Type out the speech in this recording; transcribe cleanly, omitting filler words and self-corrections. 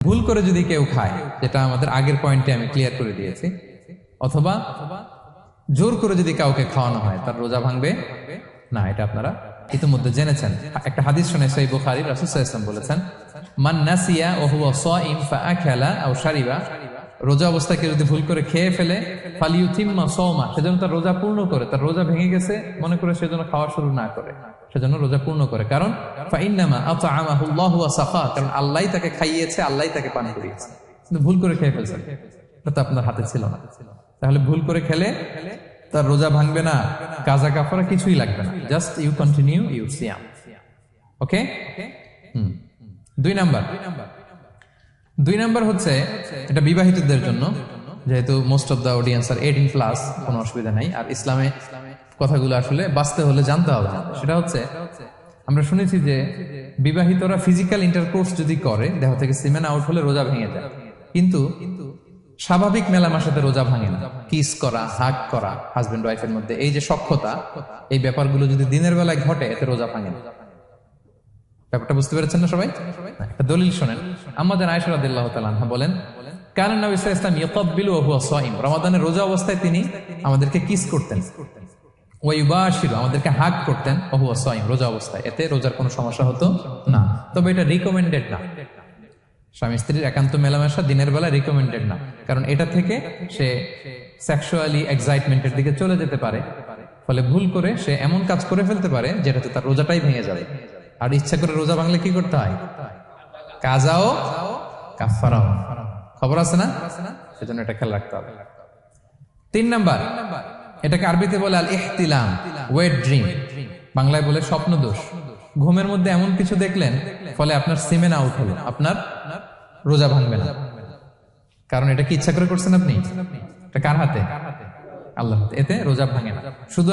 ভুল করে যদি কেউ খায়, যেটা আমাদের আগের পয়েন্টে আমি ক্লিয়ার করে দিয়েছি, অথবা জোর করে যদি কাউকে খাওয়ানো হয়, তার রোজা ভাঙবে না। এটা আপনারা ইতিমধ্যে জেনেছেন। একটা হাদিস শুনে সহিহ বুখারী, রাসূল সাল্লাল্লাহু আলাইহি ওয়াসাল্লাম বলেছেন, মান নাসিয়া ওয়া হুয়া সাইম ফাআকালা আও শারিবা, রোজা অবস্থায় কেউ যদি ভুল করে খেয়ে ফেলে, ফালিউতিম্মা সাওমা, সেজন্য তার রোজা পূর্ণ করে। তার রোজা ভেঙে গেছে মনে করে সেজন্য খাওয়া শুরু না করে, সেজন্য রোজা পূর্ণ করে। কারণ ফাইন্নামা আতআমাহুল্লাহু ওয়া সাকা, কারণ আল্লাহই তাকে খাইয়েছে, আল্লাহই তাকে পান করিয়েছে। কিন্তু ভুল করে খেয়ে ফেলছেন, এটা তো আপনার হাতে ছিল না। তাহলে ভুল করে খেলে তার রোজা ভাঙবে না, কাজা কাফারা কিছুই লাগবে না, জাস্ট ইউ কন্টিনিউ ইউর সিয়াম। ওকে। দুই নাম্বার হচ্ছে, এটা বিবাহিতদের জন্য, যেহেতু মোস্ট অফ দা অডিয়েন্স আর 18+, কোনো অসুবিধা নাই। আর ইসলামে কথাগুলো আসলে বাঁচতে হলে জানতে হবে। সেটা হচ্ছে, আমরা শুনেছি যে বিবাহিতরা ফিজিক্যাল ইন্টারকোর্স যদি করে, দেহ থেকে সিমেন আউট হলে রোজা ভেঙে যায়, কিন্তু স্বাভাবিক মেলামেশাতে রোজা ভাঙে না। কিস করা, হাগ করা হাজবেন্ড ওয়াইফের মধ্যে, এই যে সখ্যতা, এই ব্যাপারগুলো যদি দিনের বেলায় ঘটে, এতে রোজা ভাঙে না। ব্যাপারটা বুঝতে পেরেছেন না সবাই? একটা দলিল শোনেন। আমাদের আয়েশা রাদিয়াল্লাহু তাআলা আনহা বলেন, কানা নবী সাল্লাল্লাহু আলাইহি ওয়াসাল্লাম ইয়াকাব্বিলু ওয়া হুয়া সাইম, রমাদানের রোজা অবস্থায় তিনি আমাদেরকে কিস করতেন, ওয়া ইউবাশিরু, আমাদেরকে হাগ করতেন, ওয়া হুয়া সাইম, রোজা অবস্থায়। এতে রোজার কোনো সমস্যা হতো না। তবে এটা রিকমেন্ডেড না। স্বামী স্ত্রীর একান্ত মেলামেশা দিনের বেলা রিকমেন্ডেড না, কারণ এটা থেকে সে সেক্সুয়ালি এক্সাইটমেন্টের দিকে চলে যেতে পারে। ফলে ভুল করে সে এমন কাজ করে ফেলতে পারে যেটাতে তার রোজাটাই ভেঙে যাবে। আর ইচ্ছা করে রোজা ভাঙলে কি করতে হয়? কাজাও কাফারাও, খবর আছে না? সেজন্য এটা খেয়াল রাখতে হবে। 3 নাম্বার, এটাকে আরবিতে বলে আল ইহতিলাম, ওয়েট ড্রিম, বাংলায় বলে স্বপ্ন দোষ। ঘুমের মধ্যে এমন কিছু দেখলেন, ফলে আপনার সিমেন আউট হলো, আপনার রোজা ভাঙবে না। কারণ এটা কি ইচ্ছা করে করছেন আপনি? এটা কার হাতে? আল্লাহর হাতে। এতে রোজা ভাঙে না। শুধু